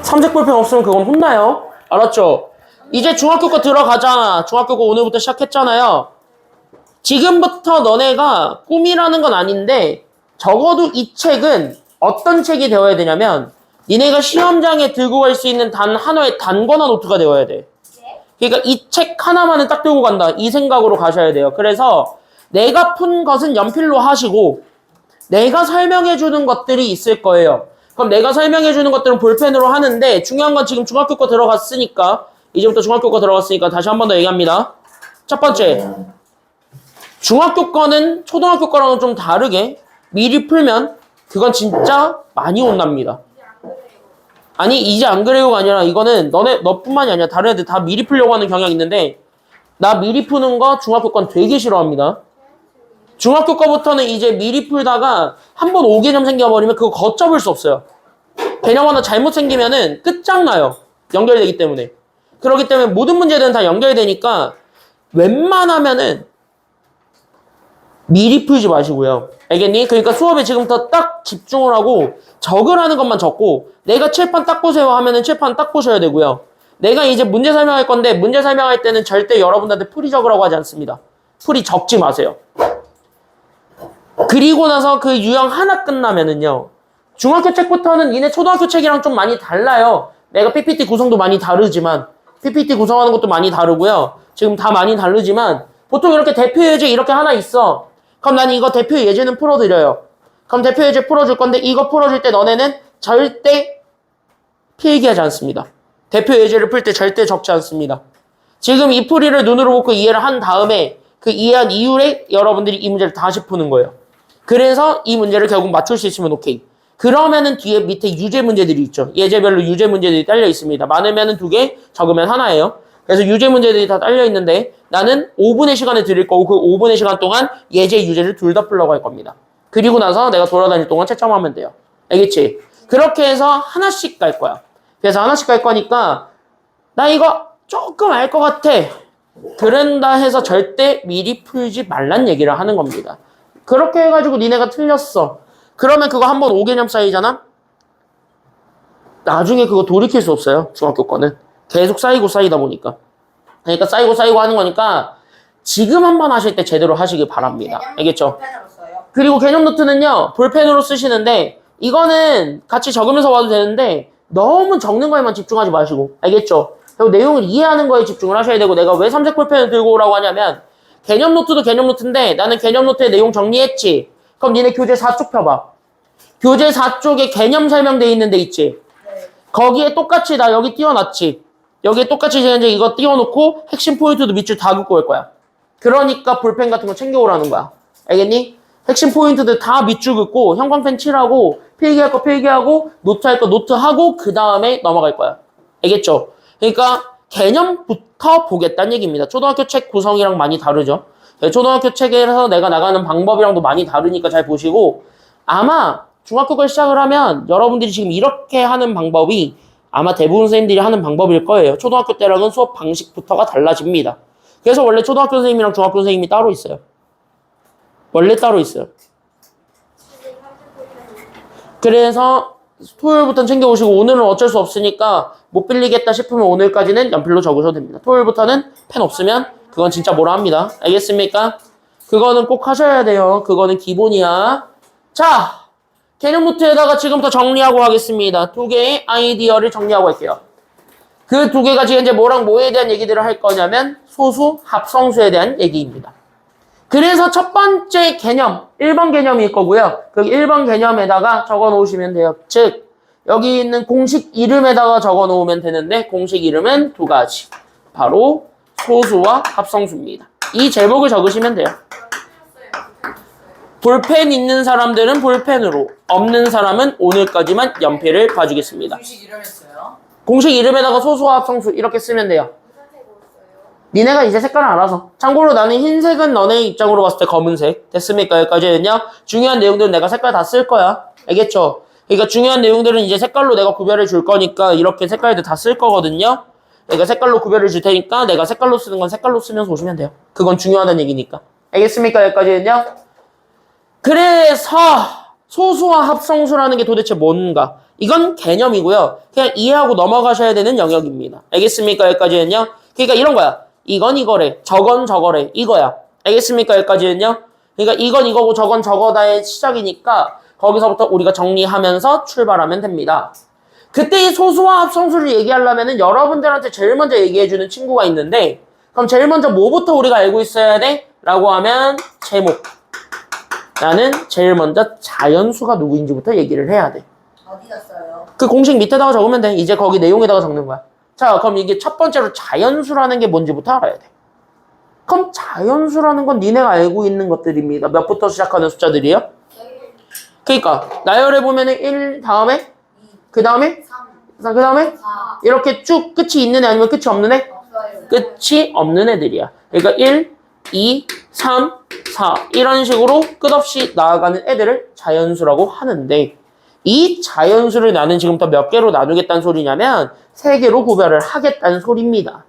삼색 볼펜 없으면 그건 혼나요. 알았죠? 이제 중학교 거 들어가자. 중학교 거 오늘부터 시작했잖아요. 지금부터 너네가 꿈이라는 건 아닌데 적어도 이 책은 어떤 책이 되어야 되냐면 니네가 시험장에 들고 갈 수 있는 단 하나의 단권화 노트가 되어야 돼. 그러니까 이 책 하나만은 딱 들고 간다. 이 생각으로 가셔야 돼요. 그래서 내가 푼 것은 연필로 하시고 내가 설명해 주는 것들이 있을 거예요. 그럼 내가 설명해 주는 것들은 볼펜으로 하는데 중요한 건 지금 중학교 거 들어갔으니까 이제부터 중학교 거 들어갔으니까 다시 한 번 더 얘기합니다. 첫 번째, 중학교 거는 초등학교 거랑은 좀 다르게 미리 풀면 그건 진짜 많이 혼납니다. 아니 이제 안 그래요가 아니라 이거는 너뿐만이 아니라 다른 애들 다 미리 풀려고 하는 경향이 있는데 나 미리 푸는 거 중학교 건 되게 싫어합니다. 중학교 거부터는 이제 미리 풀다가 한 번 5개념 생겨버리면 그거 걷잡을 수 없어요. 개념 하나 잘못 생기면은 끝장나요. 연결되기 때문에. 그렇기 때문에 모든 문제들은 다 연결되니까 웬만하면은 미리 풀지 마시고요. 알겠니? 그러니까 수업에 지금부터 딱 집중을 하고 적으라는 것만 적고 내가 칠판 딱 보세요 하면은 칠판 딱 보셔야 되고요. 내가 이제 문제 설명할 건데 문제 설명할 때는 절대 여러분들한테 풀이 적으라고 하지 않습니다. 풀이 적지 마세요. 그리고 나서 그 유형 하나 끝나면은요. 중학교 책부터는 니네 초등학교 책이랑 좀 많이 달라요. 내가 PPT 구성도 많이 다르지만 PPT 구성하는 것도 많이 다르고요. 지금 다 많이 다르지만 보통 이렇게 대표 예제 이렇게 하나 있어. 그럼 난 이거 대표 예제는 풀어드려요. 그럼 대표 예제 풀어줄 건데 이거 풀어줄 때 너네는 절대 필기하지 않습니다. 대표 예제를 풀 때 절대 적지 않습니다. 지금 이 풀이를 눈으로 보고 이해를 한 다음에 그 이해한 이후에 여러분들이 이 문제를 다시 푸는 거예요. 그래서 이 문제를 결국 맞출 수 있으면 오케이. 그러면은 뒤에 밑에 유제 문제들이 있죠. 예제별로 유제 문제들이 딸려 있습니다. 많으면은 2개, 적으면 하나예요. 그래서 유제 문제들이 다 딸려 있는데 나는 5분의 시간을 드릴 거고 그 5분의 시간 동안 예제, 유제를 둘 다 풀려고 할 겁니다. 그리고 나서 내가 돌아다닐 동안 채점하면 돼요. 알겠지? 그렇게 해서 하나씩 갈 거야. 그래서 하나씩 갈 거니까 나 이거 조금 알 것 같아. 그런다 해서 절대 미리 풀지 말란 얘기를 하는 겁니다. 그렇게 해가지고 니네가 틀렸어. 그러면 그거 한 번 5개념 쌓이잖아? 나중에 그거 돌이킬 수 없어요. 중학교 거는. 계속 쌓이고 쌓이다 보니까. 그러니까 쌓이고 하는 거니까 지금 한 번 하실 때 제대로 하시길 바랍니다. 알겠죠? 그리고 개념 노트는요. 볼펜으로 쓰시는데 이거는 같이 적으면서 와도 되는데 너무 적는 거에만 집중하지 마시고. 알겠죠? 그리고 내용을 이해하는 거에 집중을 하셔야 되고 내가 왜 삼색 볼펜을 들고 오라고 하냐면 개념 노트도 개념 노트인데 나는 개념 노트에 내용 정리했지. 그럼 니네 교재 4쪽 펴봐. 교재 4쪽에 개념 설명돼 있는 데 있지. 거기에 똑같이 나 여기 띄워놨지. 여기에 똑같이 이제 이거 띄워놓고 핵심 포인트도 밑줄 다 긋고 올 거야. 그러니까 볼펜 같은 거 챙겨오라는 거야. 알겠니? 핵심 포인트들 다 밑줄 긋고 형광펜 칠하고 필기할 거 필기하고 노트할 거 노트하고 그 다음에 넘어갈 거야. 알겠죠? 그러니까 개념부터 보겠다는 얘기입니다. 초등학교 책 구성이랑 많이 다르죠. 초등학교 책에서 내가 나가는 방법이랑도 많이 다르니까 잘 보시고 아마 중학교 걸 시작을 하면 여러분들이 지금 이렇게 하는 방법이 아마 대부분 선생님들이 하는 방법일 거예요. 초등학교 때랑은 수업 방식부터가 달라집니다. 그래서 원래 초등학교 선생님이랑 중학교 선생님이 따로 있어요. 원래 따로 있어요. 그래서 토요일부터는 챙겨오시고 오늘은 어쩔 수 없으니까 못 빌리겠다 싶으면 오늘까지는 연필로 적으셔도 됩니다. 토요일부터는 펜 없으면 그건 진짜 뭐라 합니다. 알겠습니까? 그거는 꼭 하셔야 돼요. 그거는 기본이야. 자, 개념 노트에다가 지금부터 정리하고 가겠습니다. 2개의 아이디어를 정리하고 할게요. 그 2개가 지금 이제 뭐랑 뭐에 대한 얘기들을 할 거냐면 소수, 합성수에 대한 얘기입니다. 그래서 첫 번째 개념, 1번 개념일 거고요. 그 1번 개념에다가 적어 놓으시면 돼요. 즉, 여기 있는 공식 이름에다가 적어 놓으면 되는데 공식 이름은 2가지. 바로 소수와 합성수입니다. 이 제목을 적으시면 돼요. 볼펜 있는 사람들은 볼펜으로, 없는 사람은 오늘까지만 연필을 봐주겠습니다. 공식 이름 했어요? 공식 이름에다가 소수와 합성수 이렇게 쓰면 돼요. 니네가 이제 색깔을 알아서. 참고로 나는 흰색은 너네 입장으로 봤을 때 검은색. 됐습니까? 여기까지는요. 중요한 내용들은 내가 색깔 다 쓸 거야. 알겠죠? 그러니까 중요한 내용들은 이제 색깔로 내가 구별해 줄 거니까 이렇게 색깔들 다 쓸 거거든요. 그러니까 색깔로 구별해 줄 테니까 내가 색깔로 쓰는 건 색깔로 쓰면서 오시면 돼요. 그건 중요하다는 얘기니까. 알겠습니까? 여기까지는요. 그래서 소수와 합성수라는 게 도대체 뭔가? 이건 개념이고요. 그냥 이해하고 넘어가셔야 되는 영역입니다. 알겠습니까? 여기까지는요. 그러니까 이런 거야. 이건 이거래. 저건 저거래. 이거야. 알겠습니까? 여기까지는요. 그러니까 이건 이거고 저건 저거다의 시작이니까 거기서부터 우리가 정리하면서 출발하면 됩니다. 그때 이 소수와 합성수를 얘기하려면 여러분들한테 제일 먼저 얘기해주는 친구가 있는데 그럼 제일 먼저 뭐부터 우리가 알고 있어야 돼? 라고 하면 제목. 나는 제일 먼저 자연수가 누구인지부터 얘기를 해야 돼. 어디다 써요? 그 공식 밑에다가 적으면 돼. 이제 거기 내용에다가 적는 거야. 자, 그럼 이게 첫 번째로 자연수라는 게 뭔지부터 알아야 돼. 그럼 자연수라는 건 니네가 알고 있는 것들입니다. 몇부터 시작하는 숫자들이에요? 그러니까 나열해보면 1 다음에 그 다음에 3, 그 다음에 4, 이렇게 쭉 끝이 있는 애 아니면 끝이 없는 애? 없어요. 끝이 없는 애들이야. 그러니까 1, 2, 3, 4 이런 식으로 끝없이 나아가는 애들을 자연수라고 하는데 이 자연수를 나는 지금부터 몇 개로 나누겠다는 소리냐면 3개로 구별을 하겠다는 소리입니다.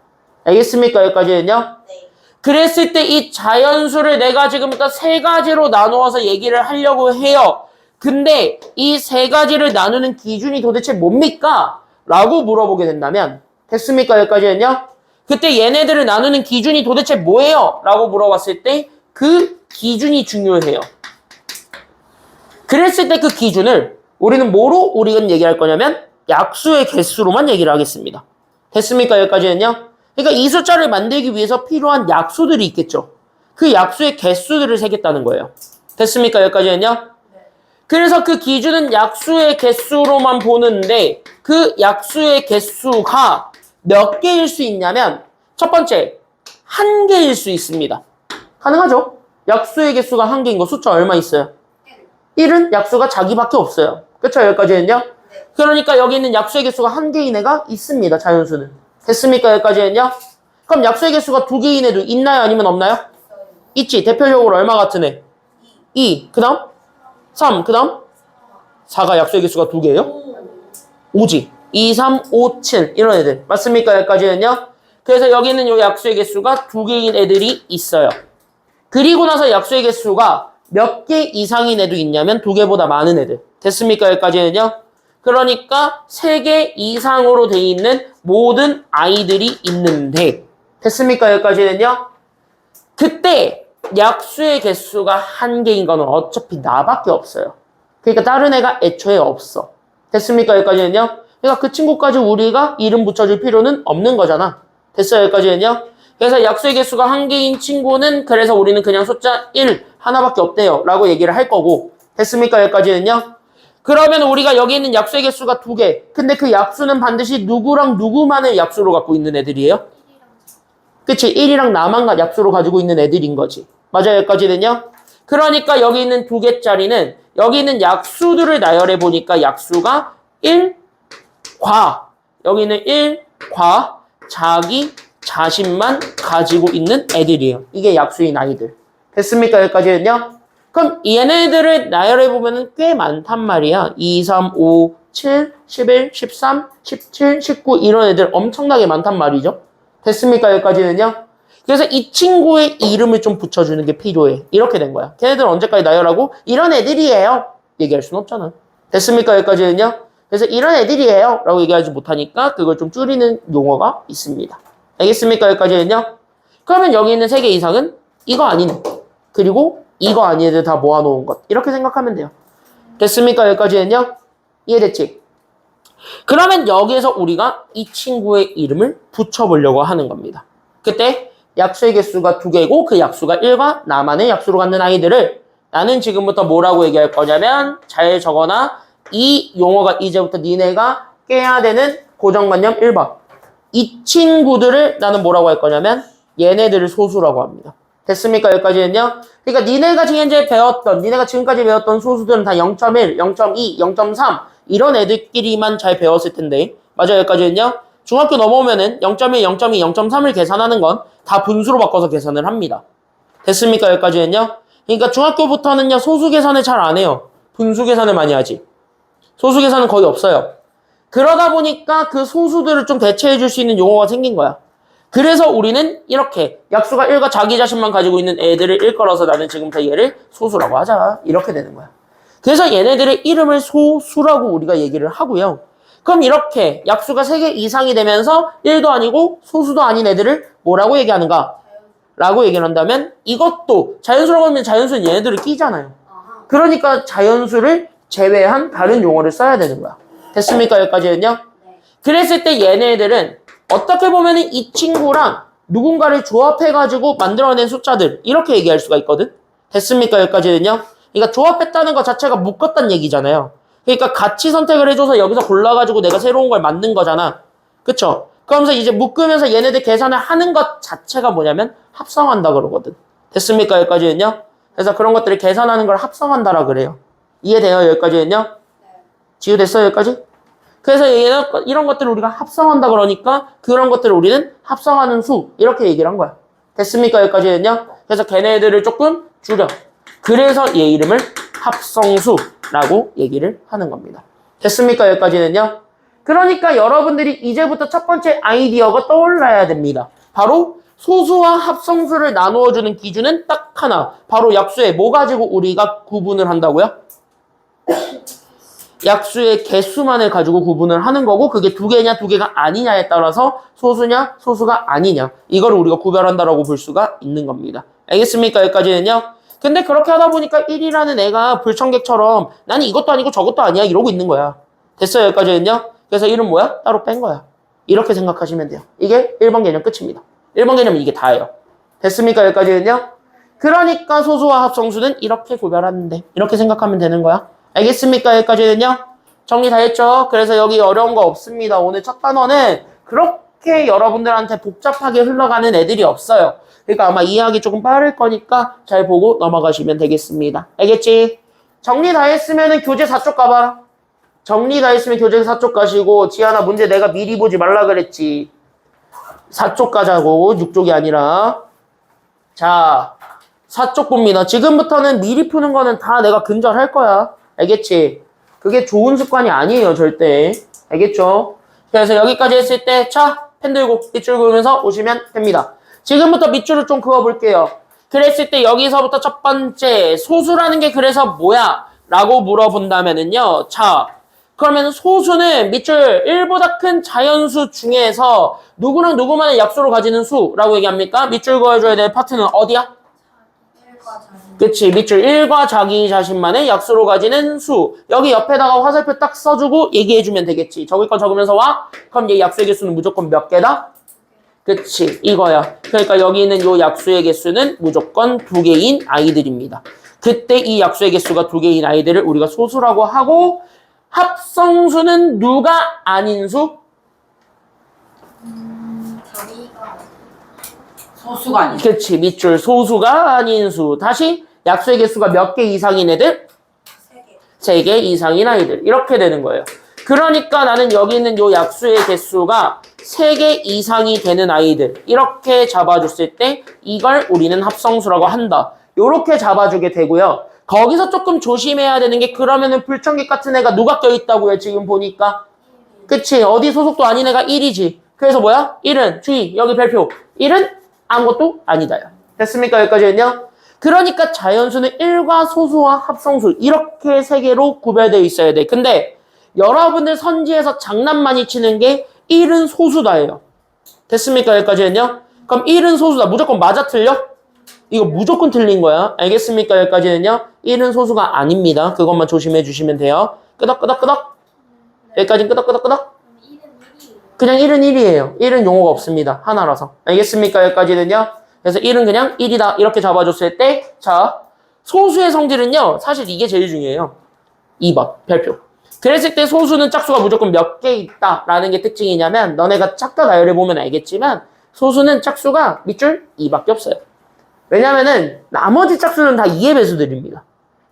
알겠습니까? 여기까지는요? 네. 그랬을 때 이 자연수를 내가 지금부터 3가지로 나누어서 얘기를 하려고 해요. 근데 이 3가지를 나누는 기준이 도대체 뭡니까? 라고 물어보게 된다면 됐습니까? 여기까지는요? 그때 얘네들을 나누는 기준이 도대체 뭐예요? 라고 물어봤을 때 그 기준이 중요해요. 그랬을 때 그 기준을 우리는 뭐로 우리는 얘기할 거냐면 약수의 개수로만 얘기를 하겠습니다. 됐습니까? 여기까지는요? 그러니까 이 숫자를 만들기 위해서 필요한 약수들이 있겠죠. 그 약수의 개수들을 세겠다는 거예요. 됐습니까? 여기까지는요? 네. 그래서 그 기준은 약수의 개수로만 보는데 그 약수의 개수가 몇 개일 수 있냐면 첫 번째, 1개일 수 있습니다. 가능하죠? 약수의 개수가 1개인 거 숫자 얼마 있어요? 1은 약수가 자기밖에 없어요. 그쵸? 여기까지는요? 네. 그러니까 여기 있는 약수의 개수가 1개인 애가 있습니다. 자연수는. 됐습니까? 여기까지는요? 그럼 약수의 개수가 2개인 애도 있나요? 아니면 없나요? 있어요. 있지. 대표적으로 얼마 같은 애? 2. 그 다음? 3. 그 다음? 4가 약수의 개수가 2개예요? 5지. 2, 3, 5, 7 이런 애들. 맞습니까? 여기까지는요? 그래서 여기는 요 약수의 개수가 2개인 애들이 있어요. 그리고 나서 약수의 개수가 몇 개 이상인 애도 있냐면 2개보다 많은 애들. 됐습니까? 여기까지는요? 그러니까 3개 이상으로 돼 있는 모든 아이들이 있는데 됐습니까? 여기까지는요? 그때 약수의 개수가 1개인 거는 어차피 나밖에 없어요. 그러니까 다른 애가 애초에 없어. 됐습니까? 여기까지는요? 그러니까 그 친구까지 우리가 이름 붙여줄 필요는 없는 거잖아. 됐어요? 여기까지는요? 그래서 약수의 개수가 1개인 친구는 그래서 우리는 그냥 숫자 1 하나밖에 없대요 라고 얘기를 할 거고 됐습니까? 여기까지는요? 그러면 우리가 여기 있는 약수의 개수가 2개 근데 그 약수는 반드시 누구랑 누구만의 약수로 갖고 있는 애들이에요? 그치? 1이랑 나만 약수로 가지고 있는 애들인 거지. 맞아요? 여기까지는요? 그러니까 여기 있는 2개짜리는 여기 있는 약수들을 나열해 보니까 약수가 1과 여기는 1과 자기 자신만 가지고 있는 애들이에요. 이게 약수인 아이들. 됐습니까? 여기까지는요? 그럼 얘네들을 나열해 보면 꽤 많단 말이야. 2, 3, 5, 7, 11, 13, 17, 19 이런 애들 엄청나게 많단 말이죠. 됐습니까? 여기까지는요? 그래서 이 친구의 이름을 좀 붙여주는 게 필요해. 이렇게 된 거야. 걔네들은 언제까지 나열하고 이런 애들이에요. 얘기할 수는 없잖아. 됐습니까? 여기까지는요? 그래서 이런 애들이에요. 라고 얘기하지 못하니까 그걸 좀 줄이는 용어가 있습니다. 알겠습니까? 여기까지는요? 그러면 여기 있는 3개 이상은 이거 아닌 애. 그리고 이거 아닌 애들 다 모아놓은 것. 이렇게 생각하면 돼요. 됐습니까? 여기까지는요? 이해됐지? 그러면 여기에서 우리가 이 친구의 이름을 붙여보려고 하는 겁니다. 그때 약수의 개수가 2개고 그 약수가 1과 나만의 약수로 갖는 아이들을 나는 지금부터 뭐라고 얘기할 거냐면 잘 적어놔. 이 용어가 이제부터 니네가 깨야 되는 고정관념 1번. 이 친구들을 나는 뭐라고 할 거냐면 얘네들을 소수라고 합니다. 됐습니까? 여기까지는요? 그러니까 니네가 니네가 지금까지 배웠던 소수들은 다 0.1, 0.2, 0.3 이런 애들끼리만 잘 배웠을 텐데 맞아요? 여기까지는요? 중학교 넘어오면은 0.1, 0.2, 0.3을 계산하는 건 다 분수로 바꿔서 계산을 합니다. 됐습니까? 여기까지는요? 그러니까 중학교부터는요 소수 계산을 잘 안 해요. 분수 계산을 많이 하지. 소수 계산은 거의 없어요. 그러다 보니까 그 소수들을 좀 대체해 줄 수 있는 용어가 생긴 거야. 그래서 우리는 이렇게 약수가 1과 자기 자신만 가지고 있는 애들을 일컬어서 나는 지금부터 얘를 소수라고 하자. 이렇게 되는 거야. 그래서 얘네들의 이름을 소수라고 우리가 얘기를 하고요. 그럼 이렇게 약수가 3개 이상이 되면서 1도 아니고 소수도 아닌 애들을 뭐라고 얘기하는가? 라고 얘기를 한다면 이것도 자연수라고 하면 자연수는 얘네들을 끼잖아요. 그러니까 자연수를 제외한 다른 용어를 써야 되는 거야. 됐습니까? 여기까지는요? 그랬을 때 얘네들은 어떻게 보면 이 친구랑 누군가를 조합해가지고 만들어낸 숫자들 이렇게 얘기할 수가 있거든. 됐습니까? 여기까지는요? 그러니까 조합했다는 것 자체가 묶었다는 얘기잖아요. 그러니까 같이 선택을 해줘서 여기서 골라가지고 내가 새로운 걸 만든 거잖아. 그쵸? 그러면서 이제 묶으면서 얘네들 계산을 하는 것 자체가 뭐냐면 합성한다 그러거든. 됐습니까? 여기까지는요? 그래서 그런 것들을 계산하는 걸 합성한다라 그래요. 이해돼요? 여기까지는요? 지우됐어요? 여기까지? 그래서 이런 것들을 우리가 합성한다 그러니까 그런 것들을 우리는 합성하는 수 이렇게 얘기를 한 거야. 됐습니까? 여기까지는요? 그래서 걔네들을 조금 줄여. 그래서 얘 이름을 합성수라고 얘기를 하는 겁니다. 됐습니까? 여기까지는요? 그러니까 여러분들이 이제부터 첫 번째 아이디어가 떠올라야 됩니다. 바로 소수와 합성수를 나누어주는 기준은 딱 하나. 바로 약수의 뭐 가지고 우리가 구분을 한다고요? 약수의 개수만을 가지고 구분을 하는 거고 그게 2개냐 2개가 아니냐에 따라서 소수냐 소수가 아니냐 이걸 우리가 구별한다라고 볼 수가 있는 겁니다. 알겠습니까? 여기까지는요. 근데 그렇게 하다 보니까 1이라는 애가 불청객처럼 나는 이것도 아니고 저것도 아니야 이러고 있는 거야. 됐어요? 여기까지는요. 그래서 1은 뭐야? 따로 뺀 거야. 이렇게 생각하시면 돼요. 이게 1번 개념 끝입니다. 1번 개념은 이게 다예요. 됐습니까? 여기까지는요. 그러니까 소수와 합성수는 이렇게 구별하는데 이렇게 생각하면 되는 거야. 알겠습니까? 여기까지는요. 정리 다 했죠? 그래서 여기 어려운 거 없습니다. 오늘 첫 단원은 그렇게 여러분들한테 복잡하게 흘러가는 애들이 없어요. 그러니까 아마 이해하기 조금 빠를 거니까 잘 보고 넘어가시면 되겠습니다. 알겠지? 정리 다 했으면 교재 4쪽 가봐라. 정리 다 했으면 교재 4쪽 가시고 지하나 문제 내가 미리 보지 말라 그랬지. 4쪽 가자고 6쪽이 아니라. 자 4쪽 봅니다. 지금부터는 미리 푸는 거는 다 내가 근절할 거야. 알겠지? 그게 좋은 습관이 아니에요 절대. 알겠죠? 그래서 여기까지 했을 때 자 펜 들고 밑줄 그으면서 오시면 됩니다. 지금부터 밑줄을 좀 그어볼게요. 그랬을 때 여기서부터 첫 번째 소수라는 게 그래서 뭐야? 라고 물어본다면은요. 자 그러면 소수는 밑줄 1보다 큰 자연수 중에서 누구랑 누구만의 약수로 가지는 수라고 얘기합니까? 밑줄 그어줘야 될 파트는 어디야? 그치 밑줄 1과 자기 자신만의 약수로 가지는 수. 여기 옆에다가 화살표 딱 써주고 얘기해주면 되겠지. 적을 거 적으면서 와. 그럼 얘 약수의 개수는 무조건 몇 개다? 그치 이거야. 그러니까 여기 있는 요 약수의 개수는 무조건 2개인 아이들입니다. 그때 이 약수의 개수가 2개인 아이들을 우리가 소수라고 하고 합성수는 누가 아닌 수? 소수가 아닌 수. 그치 밑줄 소수가 아닌 수. 다시 약수의 개수가 몇 개 이상인 애들? 3개 이상인 아이들. 이렇게 되는 거예요. 그러니까 나는 여기 있는 요 약수의 개수가 3개 이상이 되는 아이들. 이렇게 잡아줬을 때 이걸 우리는 합성수라고 한다. 요렇게 잡아주게 되고요. 거기서 조금 조심해야 되는 게 그러면은 불청객 같은 애가 누가 껴있다고요 지금 보니까. 그치 어디 소속도 아닌 애가 1이지. 그래서 뭐야? 1은 주의 여기 별표 1은 아무것도 아니다요. 됐습니까? 여기까지는요. 그러니까 자연수는 1과 소수와 합성수 이렇게 3개로 구별되어 있어야 돼. 근데 여러분들 선지에서 장난 많이 치는 게 1은 소수다예요. 됐습니까? 여기까지는요. 그럼 1은 소수다. 무조건 맞아 틀려? 이거 무조건 틀린 거야. 알겠습니까? 여기까지는요. 1은 소수가 아닙니다. 그것만 조심해 주시면 돼요. 끄덕끄덕끄덕. 여기까지는 끄덕끄덕끄덕. 그냥 1은 1이에요. 1은 용어가 없습니다. 하나라서. 알겠습니까? 여기까지는요. 그래서 1은 그냥 1이다. 이렇게 잡아줬을 때 자 소수의 성질은요. 사실 이게 제일 중요해요. 2번 별표. 그랬을 때 소수는 짝수가 무조건 몇 개 있다라는 게 특징이냐면 너네가 짝다 나열해보면 알겠지만 소수는 짝수가 밑줄 2밖에 없어요. 왜냐면은 나머지 짝수는 다 2의 배수들입니다.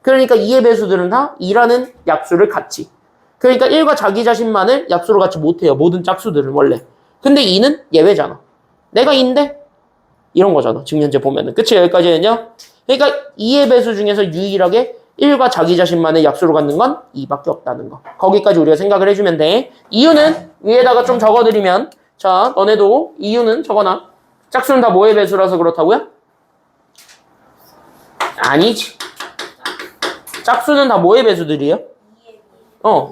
그러니까 2의 배수들은 다 2라는 약수를 같이. 그러니까 1과 자기 자신만을 약수로 같이 못해요. 모든 짝수들은 원래. 근데 2는 예외잖아. 내가 2인데? 이런 거잖아. 지금 현재 보면은. 그치? 여기까지는요. 그러니까 2의 배수 중에서 유일하게 1과 자기 자신만의 약수로 갖는 건 2밖에 없다는 거. 거기까지 우리가 생각을 해주면 돼. 이유는 위에다가 좀 적어드리면 자 너네도 이유는 적어놔. 짝수는 다 뭐의 배수라서 그렇다고요? 아니지. 짝수는 다 뭐의 배수들이에요?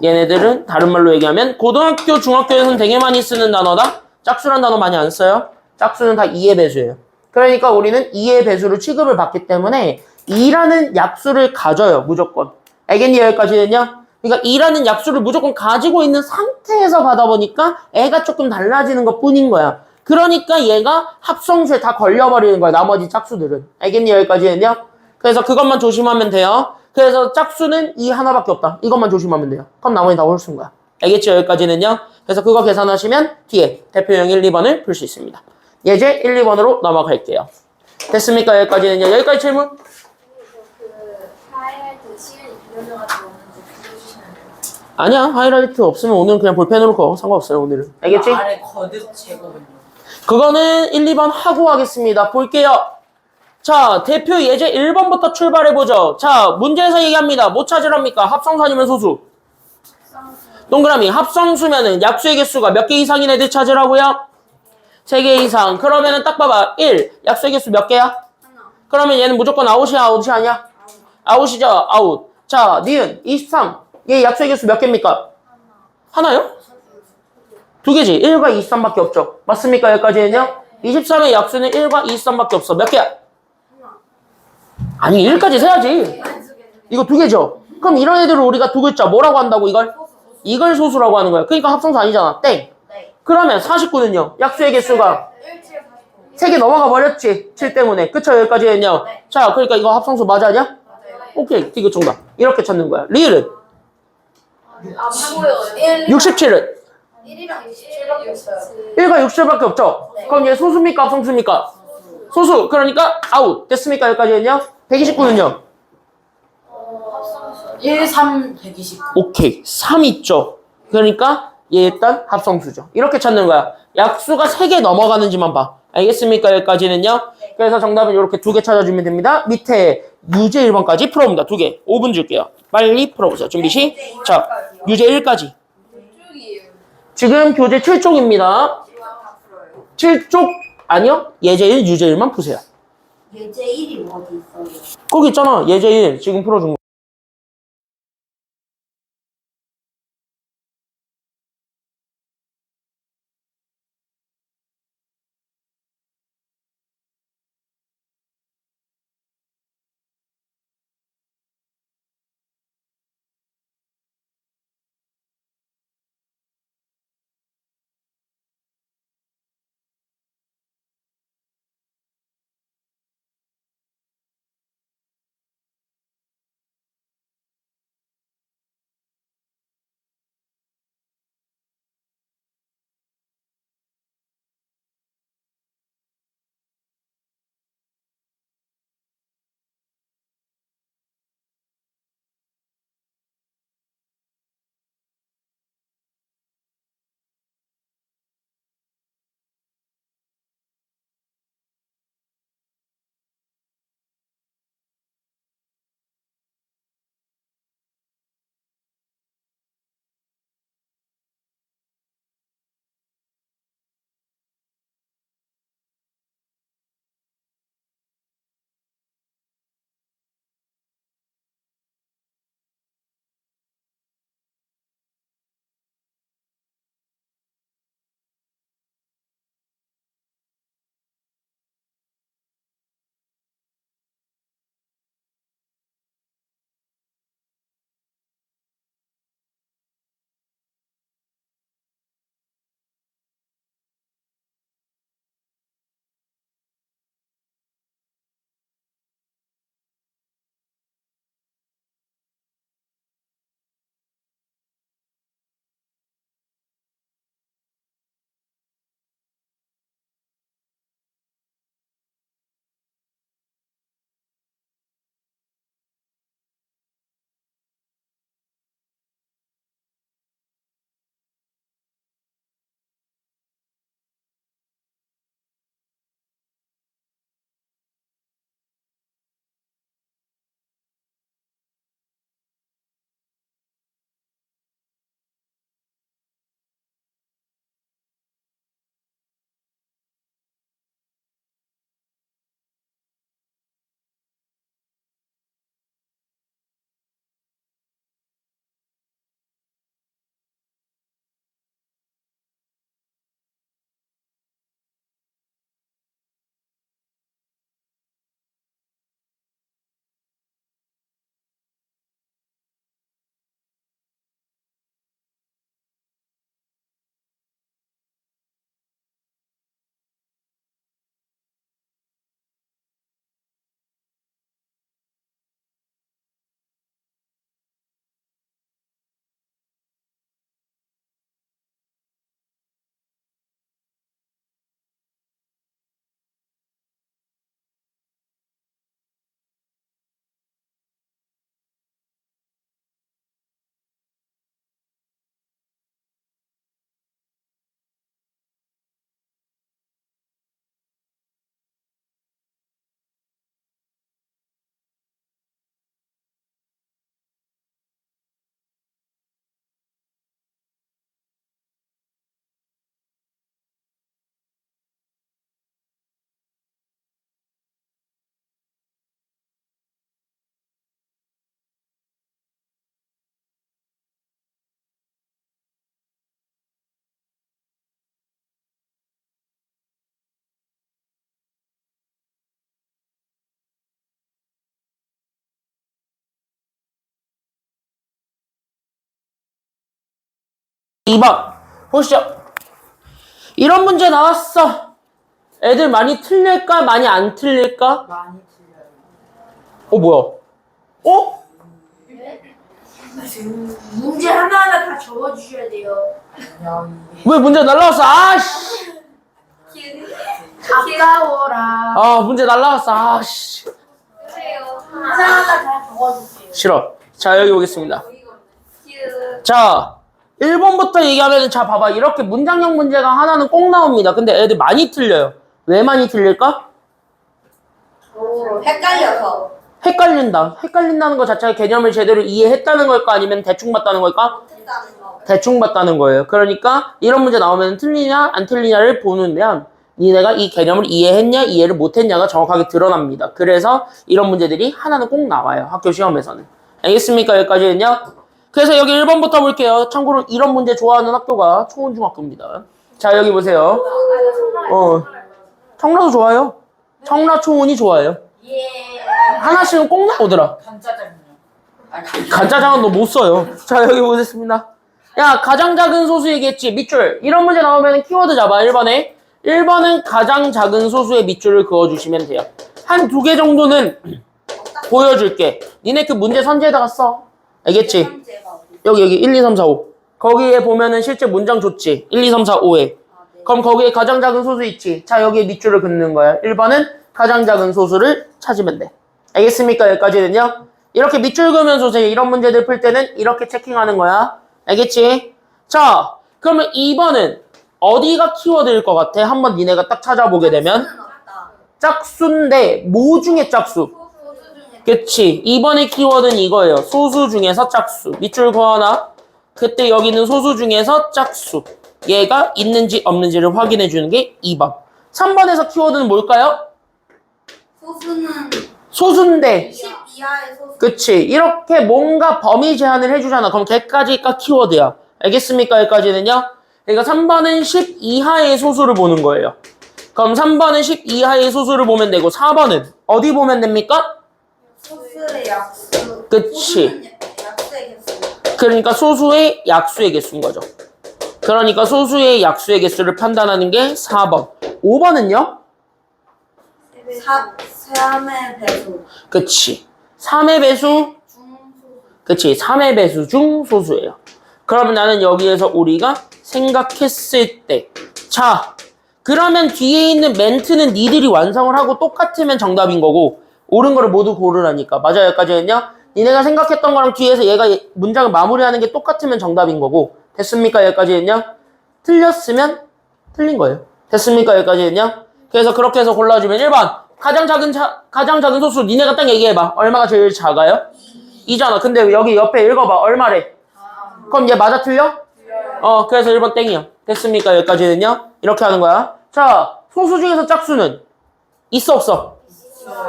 얘네들은 다른 말로 얘기하면 고등학교, 중학교에서는 되게 많이 쓰는 단어다. 짝수란 단어 많이 안 써요. 짝수는 다 2의 배수예요. 그러니까 우리는 2의 배수로 취급을 받기 때문에 2라는 약수를 가져요. 무조건. 알겠니? 여기까지는요? 그러니까 2라는 약수를 무조건 가지고 있는 상태에서 가다 보니까 애가 조금 달라지는 것 뿐인 거야. 그러니까 얘가 합성수에 다 걸려버리는 거야. 나머지 짝수들은. 알겠니? 여기까지는요? 그래서 그것만 조심하면 돼요. 그래서 짝수는 2 하나밖에 없다. 이것만 조심하면 돼요. 그럼 나머지 다 홀수인 거야. 알겠죠? 여기까지는요? 그래서 그거 계산하시면 뒤에 대표형 1, 2번을 풀 수 있습니다. 예제 1, 2번으로 넘어갈게요. 됐습니까? 여기까지는요? 여기까지 질문? 하이라이트 시간이 빌려져가지고 없는지 빌려주시면 돼요. 아니야. 하이라이트 없으면 오늘은 그냥 볼펜으로 꺼. 상관없어요. 오늘은. 알겠지? 아래 거듭 제곱은요. 그거는 1, 2번 하고 하겠습니다. 볼게요. 자, 대표 예제 1번부터 출발해보죠. 자, 문제에서 얘기합니다. 뭐 찾으랍니까? 합성수 아니면 소수? 동그라미. 합성수면은 약수의 개수가 몇 개 이상인 애들 찾으라고요? 3개 이상. 그러면은 딱 봐봐. 1. 약수의 개수 몇 개야? 그러면 얘는 무조건 아웃이야, 아웃이 아니야? 아웃이죠, 아웃. 자, 니은 23. 얘 약수의 개수 몇 개입니까? 하나요? 2개지. 1과 23밖에 없죠. 맞습니까? 여기까지는요? 23의 약수는 1과 23밖에 없어. 몇 개야? 아니 1까지 세야지. 이거 2개죠. 그럼 이런 애들을 우리가 두 글자 뭐라고 한다고 이걸? 이걸 소수라고 하는 거야. 그러니까 합성수 아니잖아. 땡. 그러면 49는요. 약수의 개수가 3개 넘어가 버렸지. 7 때문에. 그쵸? 여기까지는요. 자, 그러니까 이거 합성수 맞아냐? 오케이. 이거 정답. 이렇게 찾는 거야. 리을은? 안 보여요. 67은? 1이랑 27밖에 없어요. 1과 67밖에 없죠? 그럼 얘 소수입니까? 합성수입니까? 소수. 그러니까 아웃. 됐습니까? 여기까지는요. 129는요. 1, 3, 129. 오케이. 3 있죠. 그러니까 얘 일단 합성수죠. 이렇게 찾는 거야. 약수가 3개 넘어가는지만 봐. 알겠습니까? 여기까지는요. 그래서 정답은 이렇게 2개 찾아주면 됩니다. 밑에 유제 1번까지 풀어봅니다. 2개. 5분 줄게요. 빨리 풀어보세요. 준비 시작. 유제 1까지. 지금 교재 7쪽입니다. 7쪽 아니요. 예제 1, 유제 1만 푸세요. 예제 1이 어디 있어요? 거기 있잖아. 예제 1 지금 풀어준 거. 2번 보시죠. 이런 문제 나왔어. 애들 많이 틀릴까 많이 안 틀릴까? 많이 틀려요. 뭐야? 어? 문제 하나하나 다 적어주셔야 돼요. 왜 문제 날라왔어? 아씨. 아까워라. 문제 날라왔어. 아씨. 하나하나 다 적어주세요. 싫어. 자, 여기 오겠습니다. 자, 1번부터 얘기하면, 자, 봐봐. 이렇게 문장형 문제가 하나는 꼭 나옵니다. 근데 애들 많이 틀려요. 왜 많이 틀릴까? 헷갈려서. 헷갈린다. 헷갈린다는 것 자체가 개념을 제대로 이해했다는 걸까? 아니면 대충 봤다는 걸까? 대충 봤다는 거예요. 그러니까 이런 문제 나오면 틀리냐, 안 틀리냐를 보면 니네가 이 개념을 이해했냐, 이해를 못했냐가 정확하게 드러납니다. 그래서 이런 문제들이 하나는 꼭 나와요. 학교 시험에서는. 알겠습니까? 여기까지는요. 그래서 여기 1번부터 볼게요. 참고로 이런 문제 좋아하는 학교가 초원중학교입니다. 자, 여기 보세요. 청라도 좋아요. 청라 초원이 좋아요. 예. 하나씩은 꼭 나오더라. 간짜장이요. 간짜장은 너 못 써요. 자, 여기 보겠습니다. 야, 가장 작은 소수 얘기했지. 밑줄. 이런 문제 나오면 키워드 잡아. 1번에. 1번은 가장 작은 소수의 밑줄을 그어주시면 돼요. 한 2개 정도는 보여줄게. 니네 그 문제 선지에다가 써. 알겠지? 여기 1, 2, 3, 4, 5. 거기에 보면은 실제 문장 줬지. 1, 2, 3, 4, 5에. 그럼 거기에 가장 작은 소수 있지. 자, 여기에 밑줄을 긋는 거야. 1번은 가장 작은 소수를 찾으면 돼. 알겠습니까? 여기까지는요. 이렇게 밑줄 그으면서 이런 문제들 풀 때는 이렇게 체킹하는 거야. 알겠지? 자, 그러면 2번은 어디가 키워드일 것 같아? 한번 니네가 딱 찾아보게 되면 짝수인데 뭐 중에 짝수? 그치. 2번의 키워드는 이거예요. 소수 중에서 짝수. 밑줄 그어놔. 그때 여기는 소수 중에서 짝수. 얘가 있는지 없는지를 확인해 주는 게 2번. 3번에서 키워드는 뭘까요? 소수인데 10 이하의 소수. 그치. 이렇게 뭔가 범위 제한을 해주잖아. 그럼 걔까지가 키워드야. 알겠습니까? 여기까지는요. 그러니까 3번은 10 이하의 소수를 보는 거예요. 그럼 3번은 10 이하의 소수를 보면 되고 4번은 어디 보면 됩니까? 소수의 약수. 그치. 약수의 개수. 그러니까 소수의 약수의 개수인 거죠. 그러니까 소수의 약수의 개수를 판단하는 게 4번. 5번은요? 3의 배수. 그치. 3의 배수? 중소수. 그치. 3의 배수 중 소수예요. 그러면 나는 여기에서 우리가 생각했을 때. 자, 그러면 뒤에 있는 멘트는 니들이 완성을 하고 똑같으면 정답인 거고 옳은 거를 모두 고르라니까. 맞아요. 여기까지는요. 니네가 생각했던 거랑 뒤에서 얘가 문장을 마무리하는 게 똑같으면 정답인 거고. 됐습니까? 여기까지는요. 틀렸으면 틀린 거예요. 됐습니까? 여기까지는요. 그래서 그렇게 해서 골라주면 1번 가장 작은 소수 니네가 딱 얘기해봐. 얼마가 제일 작아요? 2잖아. 근데 여기 옆에 읽어봐. 얼마래? 그럼 얘 맞아 틀려? 그래서 1번 땡이야. 됐습니까? 여기까지는요. 이렇게 하는 거야. 자, 소수 중에서 짝수는 있어 없어?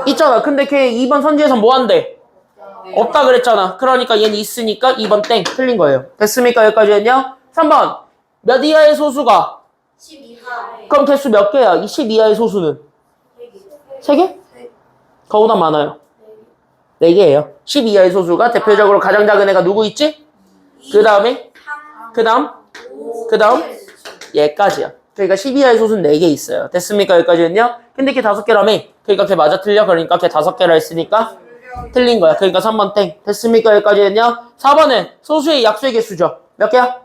있잖아. 근데 걔 2번 선지에서 뭐 한대? 없다 그랬잖아. 그러니까 얘는 있으니까 2번 땡. 틀린 거예요. 됐습니까? 여기까지는요. 3번 몇 이하의 소수가? 10 이하. 그럼 개수 몇 개야? 20 이하의 소수는? 3개? 그거보다 많아요. 4개예요. 10 이하의 소수가 대표적으로 가장 작은 애가 누구 있지? 그 다음에? 그 다음? 얘까지야. 그러니까 10 이하의 소수는 4개 있어요. 됐습니까? 여기까지는요? 근데 걔 5개라며? 그러니까 걔 맞아 틀려? 그러니까 걔 5개라 했으니까 틀린 거야. 그러니까 3번 땡. 됐습니까? 여기까지는요? 4번은 소수의 약수의 개수죠. 몇 개야?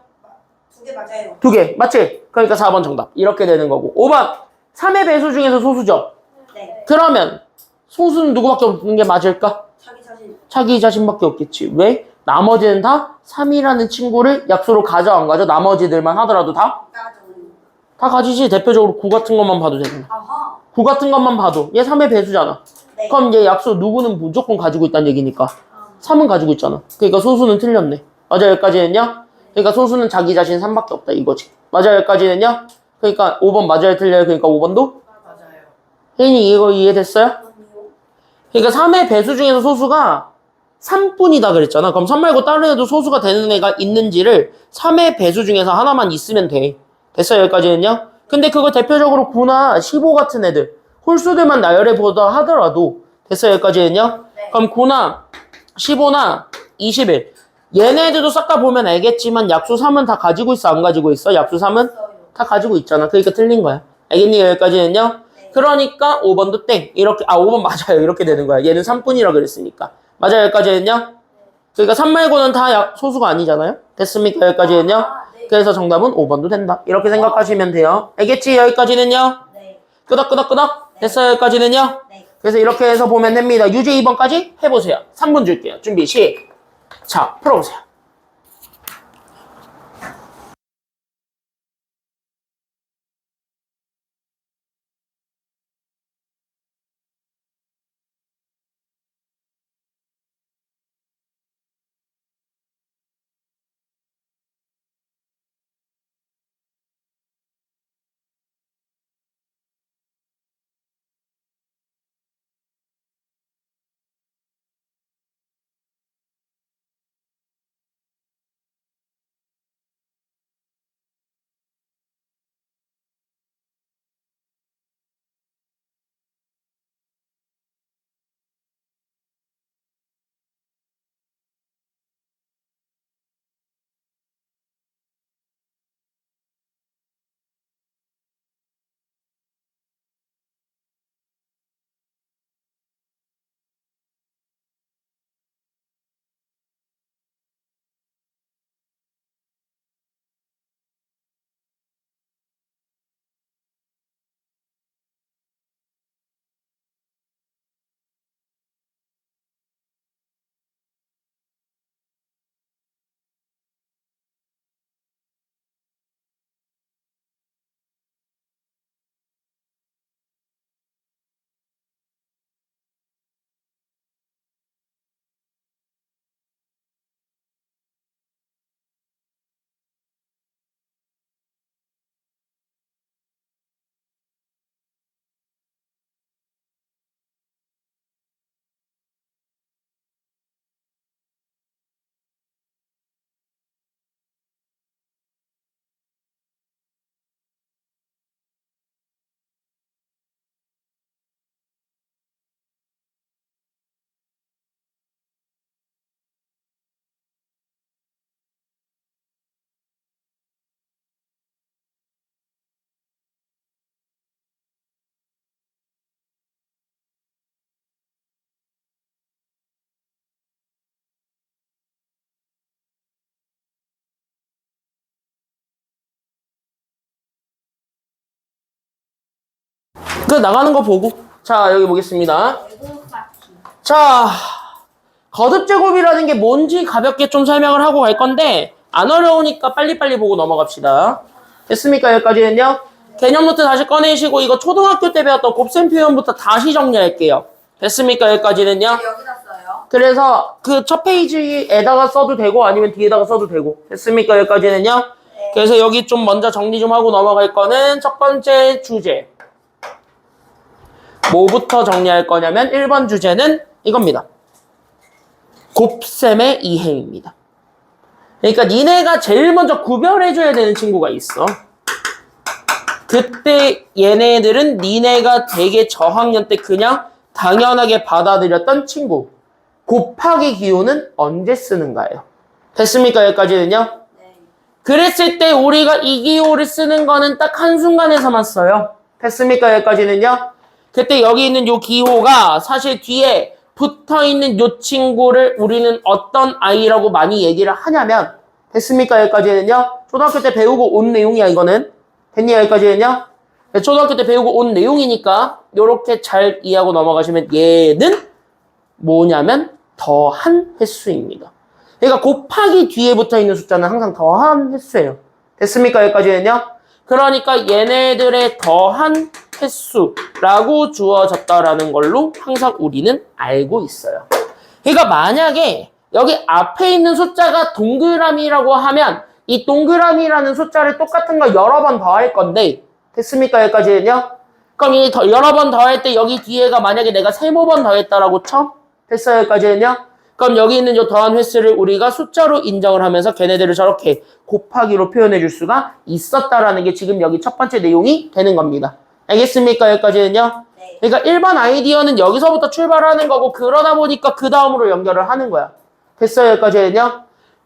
2개 맞아요. 2개. 맞지? 그러니까 4번 정답. 이렇게 되는 거고. 5번 3의 배수 중에서 소수죠. 네. 그러면 소수는 누구밖에 없는 게 맞을까? 자기 자신. 자기 자신밖에 없겠지. 왜? 나머지는 다 3이라는 친구를 약수로 가져 안 가져? 나머지들만 하더라도 다 가지지. 대표적으로 9 같은 것만 봐도 되잖아. 아하. 9 같은 것만 봐도 얘 3의 배수잖아. 네. 그럼 얘 약수 누구는 무조건 가지고 있다는 얘기니까 3은 가지고 있잖아. 그러니까 소수는 틀렸네. 맞아 여기까지는요? 그러니까 소수는 자기 자신 3밖에 없다 이거지. 맞아 여기까지는요? 그러니까 5번 맞아요 틀려요? 그러니까 5번도? 맞아요. 혜인이 이거 이해됐어요? 그러니까 3의 배수 중에서 소수가 3뿐이다 그랬잖아. 그럼 3 말고 다른 애도 소수가 되는 애가 있는지를 3의 배수 중에서 하나만 있으면 돼. 됐어요 여기까지는요? 근데 그거 대표적으로 9나 15 같은 애들 홀수들만 나열해 보다 하더라도 됐어요 여기까지는요? 네. 그럼 9나 15나 21 얘네들도 싹 다 보면 알겠지만 약수 3은 다 가지고 있어, 안 가지고 있어? 약수 3은 다 가지고 있잖아. 그러니까 틀린 거야. 알겠니? 여기까지는요? 네. 그러니까 5번도 땡. 이렇게, 5번 맞아요. 이렇게 되는 거야. 얘는 3분이라 그랬으니까. 맞아요. 여기까지는요? 그러니까 3 말고는 다 소수가 아니잖아요? 됐습니까? 여기까지는요? 네. 그래서 정답은 5번도 된다. 이렇게 생각하시면 돼요. 알겠지? 여기까지는요? 네. 끄덕끄덕끄덕. 됐어요? 여기까지는요? 네. 그래서 이렇게 해서 보면 됩니다. 유제 2번까지 해보세요. 3분 줄게요. 준비, 자, 풀어보세요. 그 나가는 거 보고. 자, 여기 보겠습니다. 외국 파티. 자, 거듭제곱이라는 게 뭔지 가볍게 좀 설명을 하고 갈 건데 안 어려우니까 빨리빨리 보고 넘어갑시다. 됐습니까? 여기까지는요? 개념 노트 다시 꺼내시고 이거 초등학교 때 배웠던 곱셈 표현부터 다시 정리할게요. 됐습니까? 여기까지는요? 여기다 써요. 그래서 그 첫 페이지에다가 써도 되고 아니면 뒤에다가 써도 되고. 됐습니까? 여기까지는요? 네. 그래서 여기 좀 먼저 정리 좀 하고 넘어갈 거는 첫 번째 주제. 뭐부터 정리할 거냐면 1번 주제는 이겁니다. 곱셈의 이행입니다. 그러니까 니네가 제일 먼저 구별해줘야 되는 친구가 있어. 그때 얘네들은 니네가 되게 저학년 때 그냥 당연하게 받아들였던 친구. 곱하기 기호는 언제 쓰는가요? 됐습니까? 여기까지는요? 네. 그랬을 때 우리가 이 기호를 쓰는 거는 딱 한순간에서만 써요. 됐습니까? 여기까지는요? 그때 여기 있는 요 기호가 사실 뒤에 붙어있는 요 친구를 우리는 어떤 아이라고 많이 얘기를 하냐면 됐습니까? 여기까지는요? 초등학교 때 배우고 온 내용이야 이거는. 됐니? 여기까지는요? 초등학교 때 배우고 온 내용이니까 요렇게 잘 이해하고 넘어가시면 얘는 뭐냐면 더한 횟수입니다. 그러니까 곱하기 뒤에 붙어있는 숫자는 항상 더한 횟수예요. 됐습니까? 여기까지는요? 그러니까 얘네들의 더한 횟수라고 주어졌다라는 걸로 항상 우리는 알고 있어요. 그러니까 만약에 여기 앞에 있는 숫자가 동그라미라고 하면 이 동그라미라는 숫자를 똑같은 거 여러 번 더할 건데 됐습니까? 여기까지는요? 그럼 이 여러 번 더할 때 여기 뒤에가 만약에 내가 세모 번 더했다라고 쳐? 됐어요? 여기까지는요? 그럼 여기 있는 이 더한 횟수를 우리가 숫자로 인정을 하면서 걔네들을 저렇게 곱하기로 표현해 줄 수가 있었다라는 게 지금 여기 첫 번째 내용이 되는 겁니다. 알겠습니까? 여기까지는요? 네. 그러니까 1번 아이디어는 여기서부터 출발하는 거고 그러다 보니까 그 다음으로 연결을 하는 거야. 됐어요? 여기까지는요?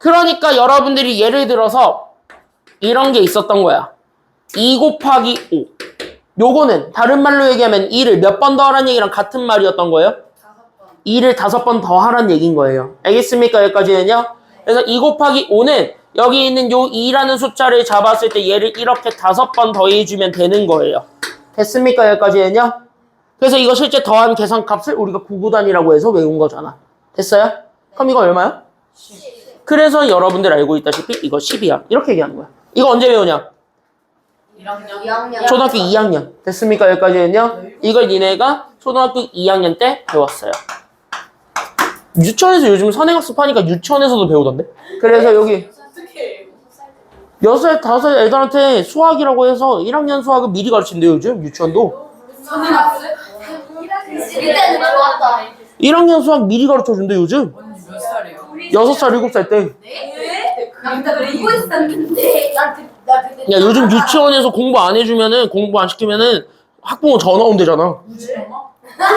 그러니까 여러분들이 예를 들어서 이런 게 있었던 거야. 2 곱하기 5. 요거는 다른 말로 얘기하면 2를 몇 번 더하라는 얘기랑 같은 말이었던 거예요? 5번. 2를 5번 더하라는 얘기인 거예요. 알겠습니까? 여기까지는요? 그래서 2 곱하기 5는 여기 있는 요 2라는 숫자를 잡았을 때 얘를 이렇게 5번 더해주면 되는 거예요. 됐습니까? 여기까지는요? 그래서 이거 실제 더한 계산값을 우리가 구구단이라고 해서 외운 거잖아. 됐어요? 그럼 이거 얼마야? 그래서 여러분들 알고 있다시피 이거 10이야. 이렇게 얘기하는 거야. 이거 언제 배우냐? 2학년. 초등학교 2학년. 됐습니까? 여기까지는요? 이걸 니네가 초등학교 2학년 때 배웠어요. 유치원에서 요즘 선행학습 하니까 유치원에서도 배우던데? 그래서 여기 어떻게 6살, 5살 애들한테 수학이라고 해서 1학년 수학을 미리 가르친대요, 요즘 유치원도. 선생님 그때는 좋았다. 1학년 수학 미리 가르쳐준대, 요즘. 언니 몇 살이에요? 6살, 7살 때. 네? 나 그리고 있었는데. 나 그때. 야, 요즘 유치원에서 공부 안 해주면은, 공부 안 시키면은 학부모 전화 온대잖아. 우지 엄마?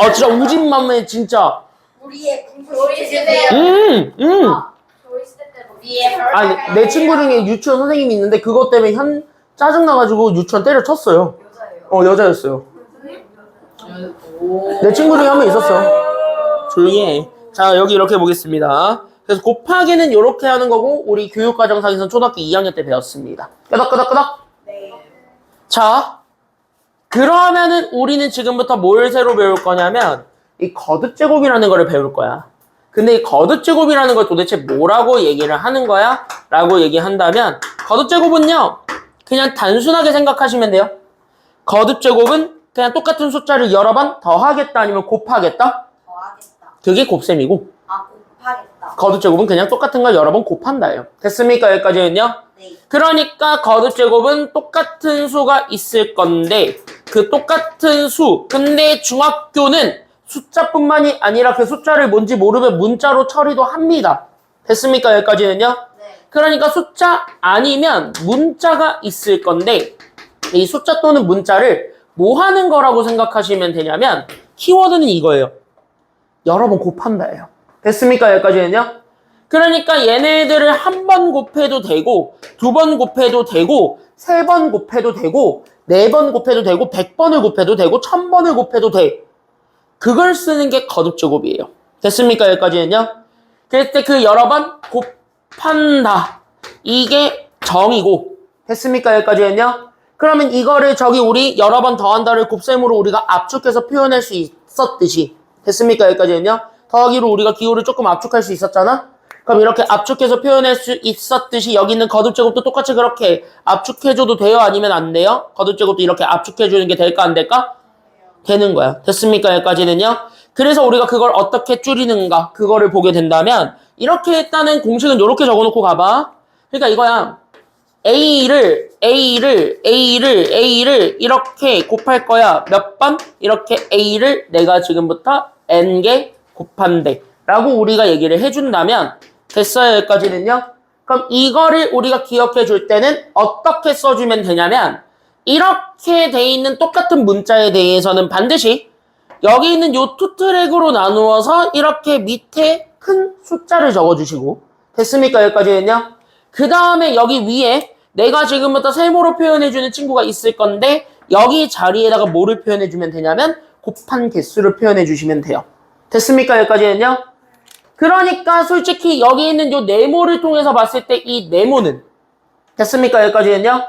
아, 진짜 우진맘에 진짜. 우리의 저희 세대. 저희 세대 때 우리의 아니, 내 친구 중에 유치원 선생님이 있는데 그것 때문에 짜증나가지고 유치원 때려쳤어요. 여자예요. 여자였어요. 오. 내 친구 중에 한 명 있었어. 조용히 해. 자, 여기 이렇게 보겠습니다. 그래서 곱하기는 이렇게 하는 거고 우리 교육과정상에서는 초등학교 2학년 때 배웠습니다. 끄덕끄덕끄덕. 네. 자, 그러면은 우리는 지금부터 뭘 새로 배울 거냐면 이 거듭제곱이라는 거를 배울 거야. 근데 이 거듭제곱이라는 걸 도대체 뭐라고 얘기를 하는 거야? 라고 얘기한다면 거듭제곱은요. 그냥 단순하게 생각하시면 돼요. 거듭제곱은 그냥 똑같은 숫자를 여러 번 더하겠다 아니면 곱하겠다? 더하겠다. 그게 곱셈이고 아 곱하겠다. 거듭제곱은 그냥 똑같은 걸 여러 번 곱한다예요. 됐습니까? 여기까지는요? 네. 그러니까 거듭제곱은 똑같은 수가 있을 건데 그 똑같은 수 근데 중학교는 숫자뿐만이 아니라 그 숫자를 뭔지 모르면 문자로 처리도 합니다. 됐습니까? 여기까지는요? 네. 그러니까 숫자 아니면 문자가 있을 건데 이 숫자 또는 문자를 뭐 하는 거라고 생각하시면 되냐면 키워드는 이거예요. 여러 번 곱한다예요. 됐습니까? 여기까지는요? 그러니까 얘네들을 한 번 곱해도 되고 2번 곱해도 되고 3번 곱해도 되고 4번 곱해도 되고 100번을 곱해도 되고 1000번을 곱해도 돼. 그걸 쓰는 게 거듭제곱이에요. 됐습니까? 여기까지는요? 그럴 때 그 여러 번 곱한다. 이게 정이고 됐습니까? 여기까지는요? 그러면 이거를 저기 우리 여러 번 더한다를 곱셈으로 우리가 압축해서 표현할 수 있었듯이 됐습니까? 여기까지는요? 더하기로 우리가 기호를 조금 압축할 수 있었잖아? 그럼 이렇게 압축해서 표현할 수 있었듯이 여기 있는 거듭제곱도 똑같이 그렇게 압축해줘도 돼요? 아니면 안 돼요? 거듭제곱도 이렇게 압축해주는 게 될까 안 될까? 되는 거야. 됐습니까? 여기까지는요? 그래서 우리가 그걸 어떻게 줄이는가 그거를 보게 된다면 이렇게 했다는 공식은 이렇게 적어놓고 가봐. 그러니까 이거야. A를 이렇게 곱할 거야. 몇 번? 이렇게 A를 내가 지금부터 N개 곱한대 라고 우리가 얘기를 해준다면 됐어요? 여기까지는요? 그럼 이거를 우리가 기억해 줄 때는 어떻게 써주면 되냐면 이렇게 돼 있는 똑같은 문자에 대해서는 반드시 여기 있는 요 투트랙으로 나누어서 이렇게 밑에 큰 숫자를 적어주시고 됐습니까? 여기까지는요? 그 다음에 여기 위에 내가 지금부터 세모로 표현해주는 친구가 있을 건데 여기 자리에다가 뭐를 표현해주면 되냐면 곱한 개수를 표현해주시면 돼요. 됐습니까? 여기까지는요? 그러니까 솔직히 여기 있는 요 네모를 통해서 봤을 때 이 네모는 됐습니까? 여기까지는요?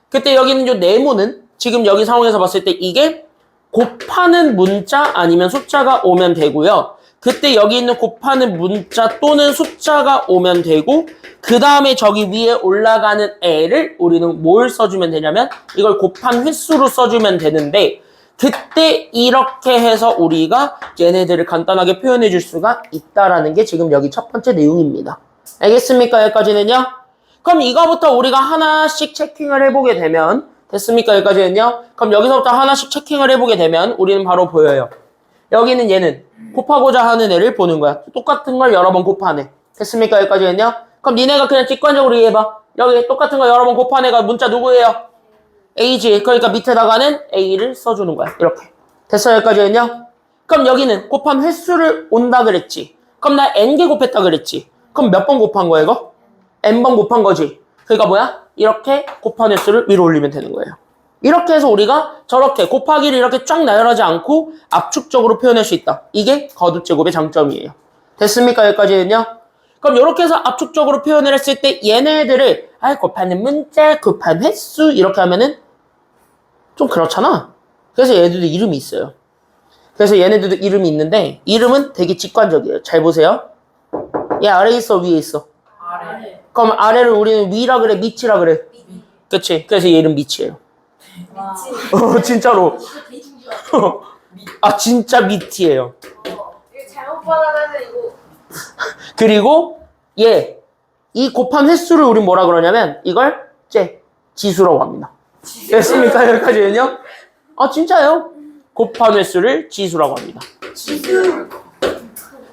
그때 여기 있는 요 네모는 지금 여기 상황에서 봤을 때 이게 곱하는 문자 아니면 숫자가 오면 되고요. 그때 여기 있는 곱하는 문자 또는 숫자가 오면 되고 그 다음에 저기 위에 올라가는 애를 우리는 뭘 써주면 되냐면 이걸 곱한 횟수로 써주면 되는데 그때 이렇게 해서 우리가 얘네들을 간단하게 표현해 줄 수가 있다라는 게 지금 여기 첫 번째 내용입니다. 알겠습니까? 여기까지는요? 그럼 이거부터 우리가 하나씩 체킹을 해보게 되면 됐습니까? 여기까지는요? 그럼 여기서부터 하나씩 체킹을 해보게 되면 우리는 바로 보여요. 여기는 얘는 곱하고자 하는 애를 보는 거야. 똑같은 걸 여러 번 곱하네. 됐습니까? 여기까지는요? 그럼 니네가 그냥 직관적으로 이해해봐. 여기 똑같은 거 여러 번 곱한 애가 문자 누구예요? A지. 그러니까 밑에다가는 A를 써주는 거야. 이렇게. 됐어요? 여기까지는요? 그럼 여기는 곱한 횟수를 온다 그랬지. 그럼 나 N개 곱했다 그랬지. 그럼 몇 번 곱한 거야 이거? n번 곱한 거지. 그러니까 뭐야? 이렇게 곱한 횟수를 위로 올리면 되는 거예요. 이렇게 해서 우리가 저렇게 곱하기를 이렇게 쫙 나열하지 않고 압축적으로 표현할 수 있다. 이게 거듭제곱의 장점이에요. 됐습니까? 여기까지는요? 그럼 이렇게 해서 압축적으로 표현을 했을 때 얘네들을 곱하는 문자, 곱한 횟수 이렇게 하면은 좀 그렇잖아. 그래서 얘네들도 이름이 있어요. 그래서 얘네들도 이름이 있는데 이름은 되게 직관적이에요. 잘 보세요. 얘 아래에 있어, 위에 있어? 아래. 그럼 아래를 우리는 위라 그래, 밑이라 그래? 그치? 그래서 얘 이름 밑이에요. 진짜로. 아, 진짜 밑이에요. 이거 잘못 받아서 이거 그리고 얘, 이 곱한 횟수를 우린 뭐라 그러냐면 이걸 지수라고 합니다. 됐습니까? 여기까지는요? 아, 진짜요? 곱한 횟수를 지수라고 합니다. 지수.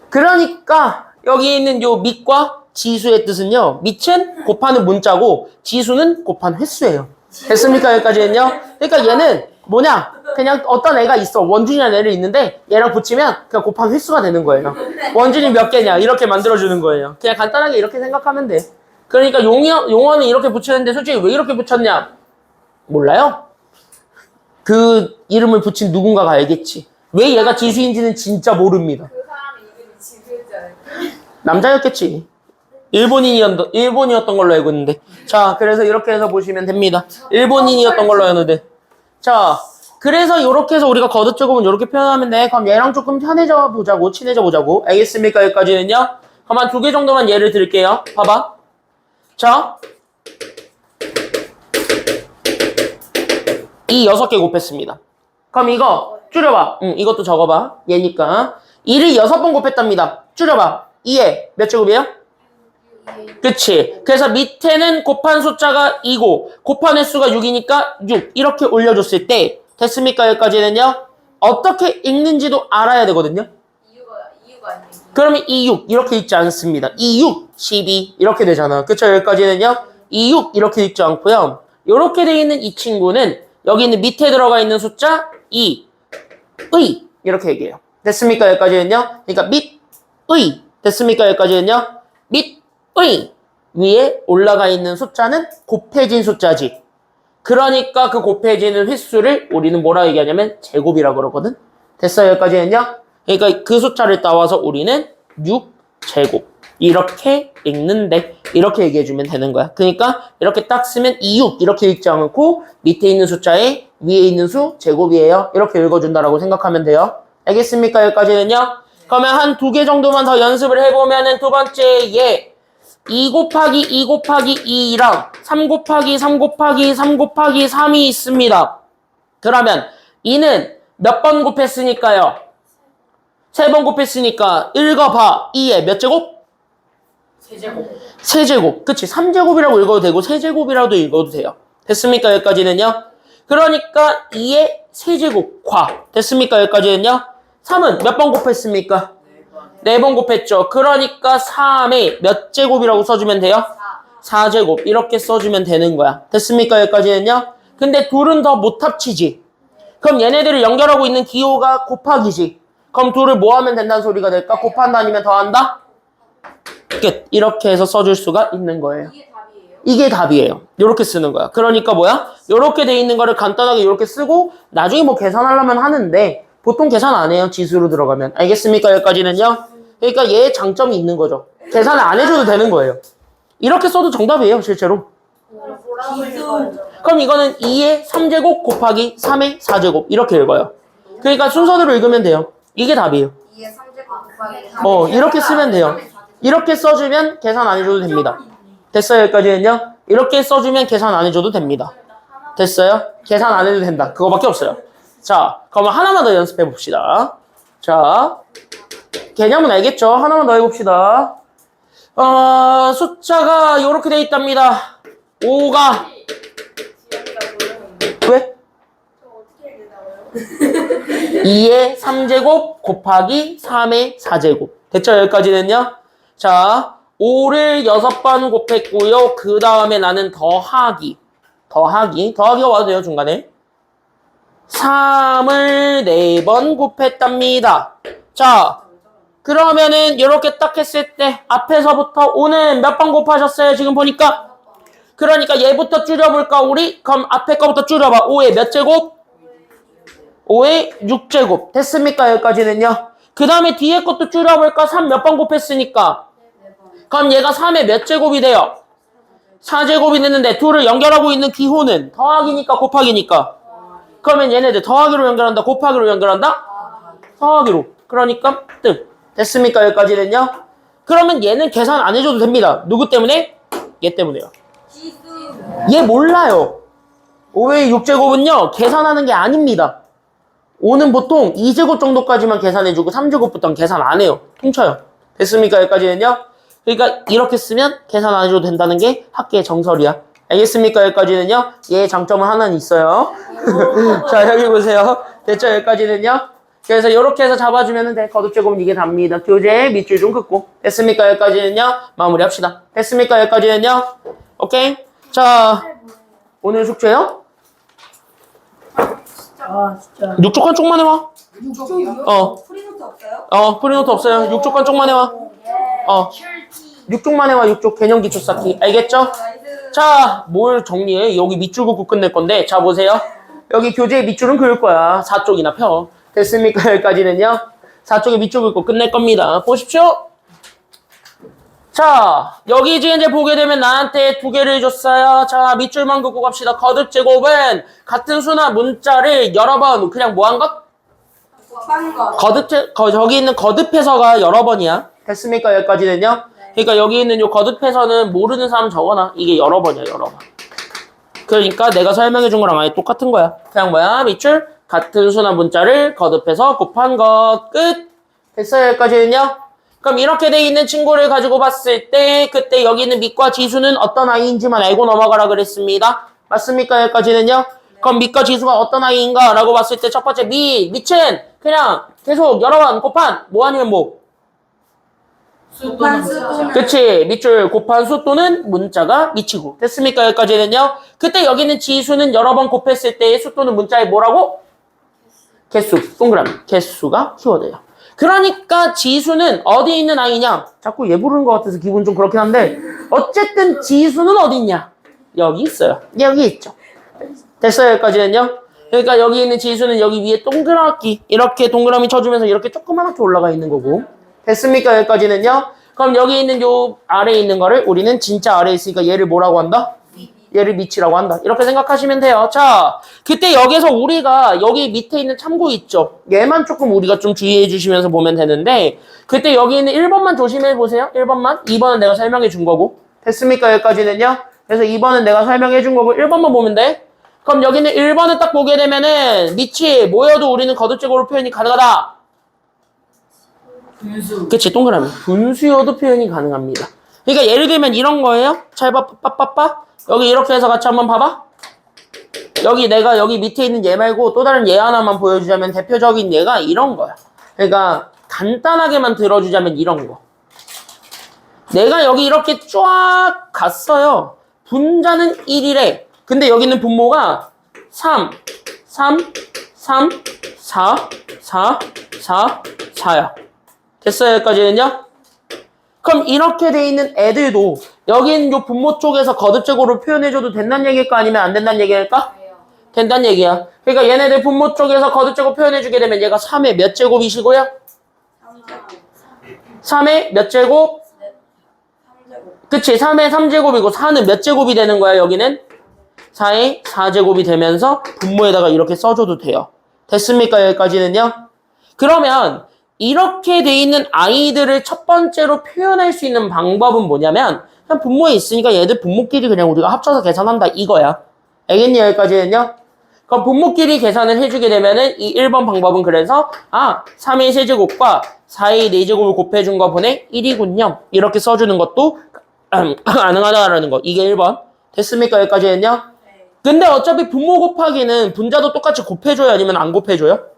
그러니까 여기 있는 요 밑과 지수의 뜻은요. 밑은 곱하는 문자고 지수는 곱한 횟수예요. 됐습니까? 여기까지는요? 그러니까 얘는 뭐냐? 그냥 어떤 애가 있어. 원준이라는 애를 있는데 얘랑 붙이면 그냥 곱한 횟수가 되는 거예요. 원준이 몇 개냐? 이렇게 만들어주는 거예요. 그냥 간단하게 이렇게 생각하면 돼. 그러니까 용어는 이렇게 붙이는데 솔직히 왜 이렇게 붙였냐? 몰라요? 그 이름을 붙인 누군가가 알겠지. 왜 얘가 지수인지는 진짜 모릅니다. 그 사람의 이름이 지수였잖아요. 남자였겠지. 일본인이었던 걸로 알고 있는데. 자, 그래서 이렇게 해서 보시면 됩니다. 일본인이었던 걸로 아는데. 자, 그래서 이렇게 해서 우리가 거듭제곱은 이렇게 표현하면 돼. 그럼 얘랑 조금 친해져 보자고. 알겠습니까? 여기까지는요. 그럼 한 2개 정도만 예를 들게요. 봐봐. 자, 이 6개 곱했습니다. 그럼 이거 줄여봐. 이것도 적어봐. 얘니까. 2를 6번 곱했답니다. 줄여봐. 2에 몇 제곱이에요? 그치. 그래서 밑에는 곱한 숫자가 2고 곱한 횟수가 6이니까 6 이렇게 올려줬을 때 됐습니까? 여기까지는요. 어떻게 읽는지도 알아야 되거든요. 이유가 아니에요. 그러면 2, 6 이렇게 읽지 않습니다. 2, 6, 12 이렇게 되잖아. 그쵸? 여기까지는요. 2, 6 이렇게 읽지 않고요. 이렇게 돼 있는 이 친구는 여기 있는 밑에 들어가 있는 숫자 2, 의 이렇게 얘기해요. 됐습니까? 여기까지는요. 그러니까 밑의 됐습니까? 여기까지는요. 밑의 위에 올라가 있는 숫자는 곱해진 숫자지. 그러니까 그 곱해지는 횟수를 우리는 뭐라 얘기하냐면 제곱이라고 그러거든. 됐어요? 여기까지는요. 그러니까 그 숫자를 따와서 우리는 6제곱 이렇게 읽는데 이렇게 얘기해주면 되는 거야. 그러니까 이렇게 딱 쓰면 2, 6 이렇게 읽지 않고 밑에 있는 숫자에 위에 있는 수 제곱이에요. 이렇게 읽어준다라고 생각하면 돼요. 알겠습니까? 여기까지는요. 그러면 한 2개 정도만 더 연습을 해보면은 두 번째 얘 2 곱하기 2 곱하기 2랑 3 곱하기 3 곱하기 3 곱하기 3이 있습니다. 그러면 2는 몇 번 곱했으니까요? 3번 곱했으니까 읽어봐. 2에 몇 제곱? 세제곱. 세제곱. 그치? 3제곱이라고 읽어도 되고 세제곱이라도 읽어도 돼요. 됐습니까? 여기까지는요. 그러니까 2의 세제곱과 됐습니까? 여기까지는요. 3은 몇 번 곱했습니까? 4번 곱했죠. 그러니까 3의 몇 제곱이라고 써주면 돼요? 4제곱 이렇게 써주면 되는 거야. 됐습니까? 여기까지는요. 근데 둘은 더 못 합치지. 그럼 얘네들을 연결하고 있는 기호가 곱하기지. 그럼 둘을 뭐 하면 된다는 소리가 될까? 곱한다 아니면 더한다? 끝. 이렇게 해서 써줄 수가 있는 거예요. 이게 답이에요? 이게 답이에요. 이렇게 쓰는 거야. 그러니까 뭐야? 이렇게 돼 있는 거를 간단하게 이렇게 쓰고 나중에 뭐 계산하려면 하는데 보통 계산 안 해요. 지수로 들어가면. 알겠습니까? 여기까지는요. 그러니까 얘의 장점이 있는 거죠. 계산을 안 해줘도 되는 거예요. 이렇게 써도 정답이에요. 실제로. 기수. 그럼 이거는 2의 3제곱 곱하기 3의 4제곱 이렇게 읽어요. 그러니까 순서대로 읽으면 돼요. 이게 답이에요. 2의 3제곱 곱하기 이렇게 쓰면 돼요. 이렇게 써주면 계산 안 해줘도 됩니다. 됐어요? 여기까지는요? 이렇게 써주면 계산 안 해줘도 됩니다. 됐어요? 계산 안 해도 된다. 그거밖에 없어요. 자, 그러면 하나만 더 연습해 봅시다. 자, 개념은 알겠죠? 하나만 더 해봅시다. 숫자가 이렇게 돼 있답니다. 5가 왜? 2의 3제곱 곱하기 3의 4제곱. 됐죠? 여기까지는요? 자, 5를 6번 곱했고요. 그 다음에 나는 더하기가 와도 돼요, 중간에. 3을 4번 곱했답니다. 자, 그러면은 이렇게 딱 했을 때 앞에서부터 5는 몇 번 곱하셨어요? 지금 보니까. 그러니까 얘부터 줄여볼까 우리? 그럼 앞에 거부터 줄여봐. 5의 몇 제곱? 5의 6제곱. 됐습니까? 여기까지는요. 그 다음에 뒤에 것도 줄여볼까? 3 몇 번 곱했으니까. 그럼 얘가 3의 몇 제곱이 돼요? 4제곱이 되는데 둘을 연결하고 있는 기호는 더하기니까 곱하기니까. 그러면 얘네들 더하기로 연결한다? 곱하기로 연결한다? 더하기로. 그러니까 뜻. 됐습니까? 여기까지는요. 그러면 얘는 계산 안 해줘도 됩니다. 누구 때문에? 얘 때문에요. 얘 몰라요. 5의 6제곱은요. 계산하는 게 아닙니다. 5는 보통 2제곱 정도까지만 계산해주고 3제곱부터는 계산 안 해요. 통쳐요. 됐습니까? 여기까지는요. 그러니까 이렇게 쓰면 계산 안 해줘도 된다는 게 학계의 정설이야. 알겠습니까? 여기까지는요. 얘의 장점은 하나는 있어요. 자, 여기 보세요. 됐죠? 여기까지는요. 그래서 이렇게 해서 잡아주면 돼. 거듭제곱은 이게 답니다. 교재 밑줄 좀 긋고. 됐습니까? 여기까지는요. 마무리합시다. 됐습니까? 여기까지는요. 오케이. 자, 오늘 숙제요? 아 진짜. 6쪽 한 쪽만 해와. 프리노트 없어요? 프리노트 없어요. 6쪽 한 쪽만 해와. 6쪽만 해와. 6쪽 개념 기초 쌓기. 알겠죠? 자, 뭘 정리해? 여기 밑줄 긋고 끝낼 건데. 자, 보세요. 여기 교재에 밑줄은 그을 거야. 4쪽이나 펴. 됐습니까? 여기까지는요. 4쪽에 밑줄 긋고 끝낼 겁니다. 보십시오. 자, 여기 이제 보게 되면 나한테 두 개를 줬어요. 자, 밑줄만 긋고 갑시다. 거듭제곱은 같은 수나 문자를 여러 번 그냥 뭐 한 것? 저기 있는 거듭해서가 여러 번이야. 됐습니까? 여기까지는요. 그러니까 여기 있는 요 거듭해서는 모르는 사람 적어놔. 이게 여러 번이야, 여러 번. 그러니까 내가 설명해 준 거랑 아예 똑같은 거야. 그냥 뭐야? 밑줄 같은 수나 문자를 거듭해서 곱한 것 끝. 됐어요? 여기까지는요. 그럼 이렇게 돼 있는 친구를 가지고 봤을 때 그때 여기 있는 밑과 지수는 어떤 아이인지만 알고 넘어가라 그랬습니다. 맞습니까? 여기까지는요. 그럼 밑과 지수가 어떤 아이인가 라고 봤을 때 첫 번째 밑은 그냥 계속 여러 번 곱한 뭐 아니면 뭐? 곱한 수 또는. 그치. 밑줄 곱한 수 또는 문자가 밑이고. 됐습니까? 여기까지는요. 그때 여기 있는 지수는 여러 번 곱했을 때의 수 또는 문자의 뭐라고? 개수. 동그라미. 개수가 키워드예요. 그러니까 지수는 어디 있는 아이냐? 자꾸 얘 부르는 것 같아서 기분 좀 그렇긴 한데 어쨌든 지수는 어디 있냐? 여기 있어요. 여기 있죠. 됐어요? 여기까지는요. 그러니까 여기 있는 지수는 여기 위에 동그랗게 이렇게 동그라미 쳐주면서 이렇게 조그맣게 올라가 있는 거고. 됐습니까? 여기까지는요. 그럼 여기 있는 요 아래에 있는 거를 우리는 진짜 아래에 있으니까 얘를 뭐라고 한다? 얘를 밑이라고 한다. 이렇게 생각하시면 돼요. 자, 그때 여기서 우리가 여기 밑에 있는 참고 있죠. 얘만 조금 우리가 좀 주의해 주시면서 보면 되는데 그때 여기 있는 1번만 조심해 보세요. 1번만. 2번은 내가 설명해 준 거고. 됐습니까? 여기까지는요. 그래서 2번은 내가 설명해 준 거고 1번만 보면 돼. 그럼 여기는 1번을 딱 보게 되면은 밑이 모여도 우리는 거듭제곱으로 표현이 가능하다. 분수. 그치, 동그라미. 분수여도 표현이 가능합니다. 그러니까 예를 들면 이런 거예요. 잘 봐, 빠빠빠. 여기 이렇게 해서 같이 한번 봐봐. 여기 내가 여기 밑에 있는 얘 말고 또 다른 얘 하나만 보여주자면 대표적인 얘가 이런 거야. 그러니까 간단하게만 들어주자면 이런 거. 내가 여기 이렇게 쫙 갔어요. 분자는 1이래. 근데 여기는 분모가 3, 3, 3, 4, 4, 4, 4야. 됐어요? 여기까지는요? 그럼 이렇게 돼 있는 애들도 여기 있는 요 분모 쪽에서 거듭제곱으로 표현해줘도 된다는 얘기일까? 아니면 안 된다는 얘기일까? 된다는 얘기야. 그러니까 얘네들 분모 쪽에서 거듭제곱 표현해주게 되면 얘가 3의 몇 제곱이시고요? 3의 몇 제곱? 그치, 3의 3제곱이고 4는 몇 제곱이 되는 거야, 여기는? 4의 4제곱이 되면서 분모에다가 이렇게 써줘도 돼요. 됐습니까? 여기까지는요? 그러면 이렇게 돼 있는 아이들을 첫 번째로 표현할 수 있는 방법은 뭐냐면 그냥 분모에 있으니까 얘들 분모끼리 그냥 우리가 합쳐서 계산한다 이거야. 알겠니? 여기까지는요? 그럼 분모끼리 계산을 해주게 되면은 이 1번 방법은 그래서 3의 세제곱과 4의 4제곱을 곱해준 거 보내 1이군요. 이렇게 써주는 것도 가능하다라는 거. 이게 1번. 됐습니까? 여기까지는요? 근데 어차피 분모 곱하기는 분자도 똑같이 곱해줘요? 아니면 안 곱해줘요?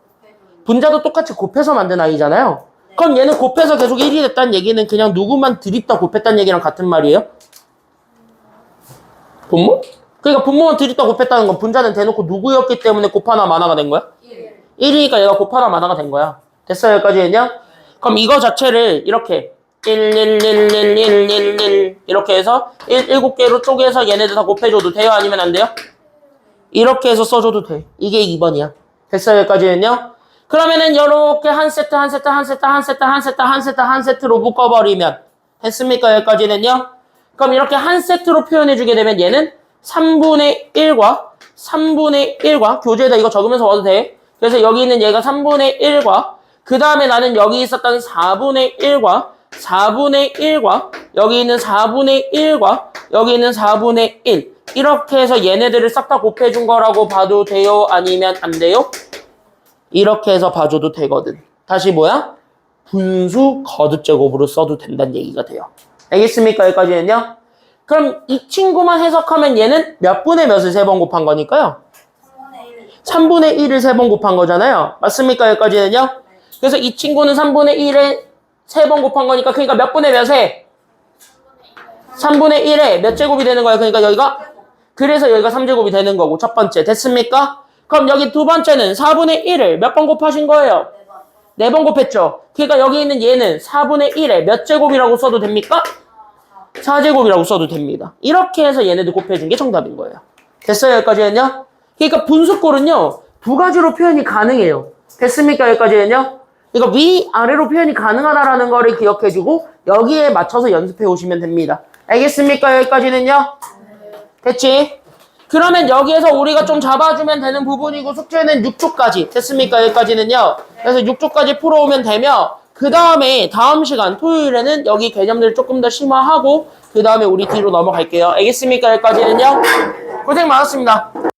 분자도 똑같이 곱해서 만든 아이잖아요. 그럼 얘는 곱해서 계속 1이 됐다는 얘기는 그냥 누구만 드립다 곱했다는 얘기랑 같은 말이에요? 분모? 그러니까 분모만 드립다 곱했다는 건 분자는 대놓고 누구였기 때문에 곱하나 마나가 된 거야? 1이니까 얘가 곱하나 마나가 된 거야. 됐어요? 여기까지는요? 그럼 이거 자체를 이렇게 1 이렇게 해서 7개로 쪼개서 얘네들 다 곱해줘도 돼요? 아니면 안 돼요? 이렇게 해서 써줘도 돼. 이게 2번이야. 됐어요? 여기까지는요? 그러면은 이렇게 한 세트로 묶어버리면 됐습니까? 여기까지는요? 그럼 이렇게 한 세트로 표현해주게 되면 얘는 3분의 1과 교재에다 이거 적으면서 와도 돼. 그래서 여기 있는 얘가 3분의 1과 그 다음에 나는 여기 있었던 4분의 1과 여기 있는 4분의 1과 여기 있는 4분의 1 이렇게 해서 얘네들을 싹 다 곱해준 거라고 봐도 돼요? 아니면 안 돼요? 이렇게 해서 봐줘도 되거든. 다시 뭐야? 분수 거듭제곱으로 써도 된다는 얘기가 돼요. 알겠습니까? 여기까지는요? 그럼 이 친구만 해석하면 얘는 몇 분의 몇을 3번 곱한 거니까요? 3분의 1을 3번 곱한 거잖아요. 맞습니까? 여기까지는요? 그래서 이 친구는 3분의 1에 3번 곱한 거니까 그러니까 몇 분의 몇에? 3분의 1에 몇 제곱이 되는 거야? 그러니까 여기가? 그래서 여기가 3제곱이 되는 거고 첫 번째 됐습니까? 그럼 여기 두 번째는 4분의 1을 몇 번 곱하신 거예요? 4번 곱했죠? 그러니까 여기 있는 얘는 4분의 1에 몇 제곱이라고 써도 됩니까? 4제곱이라고 써도 됩니다. 이렇게 해서 얘네들 곱해준 게 정답인 거예요. 됐어요? 여기까지는요? 그러니까 분수꼴은요 2가지로 표현이 가능해요. 됐습니까? 여기까지는요? 그러니까 위아래로 표현이 가능하다라는 거를 기억해주고 여기에 맞춰서 연습해 오시면 됩니다. 알겠습니까? 여기까지는요? 됐지? 그러면 여기에서 우리가 좀 잡아주면 되는 부분이고 숙제는 6조까지 됐습니까? 여기까지는요. 그래서 6조까지 풀어오면 되며 그 다음에 다음 시간 토요일에는 여기 개념들을 조금 더 심화하고 그 다음에 우리 뒤로 넘어갈게요. 알겠습니까? 여기까지는요. 고생 많았습니다.